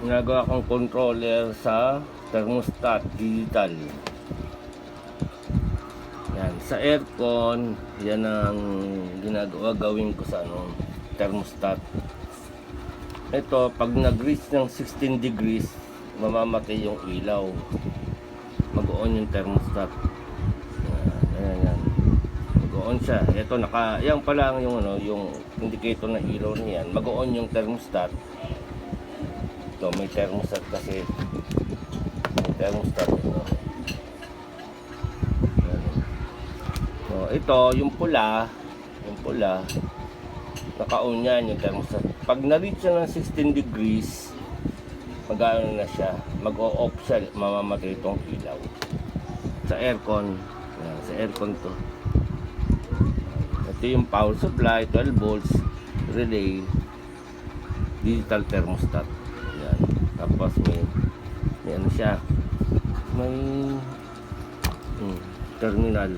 ginagawa kong controller sa thermostat digital. Yan, sa aircon, yan ang gawin ko sa thermostat. Ito, pag nag-reach ng 16 degrees, mamamatay yung ilaw. Mag-on yung thermostat. Yan. Mag-on siya. Ito, yan pa lang yung yung indicator ng ilaw niyan. Mag-on yung thermostat. Ito, may thermostat kasi. May thermostat ito. So, ito, yung pula, naka-on yan yung thermostat. Pag na-reach na ng 16 degrees, mag-ano na siya, mag-o-off siya, mamamatay itong ilaw. Sa aircon, yan, sa aircon to. Ito yung power supply, 12 volts, relay, digital thermostat. Yan. Tapos may ano siya, may terminal.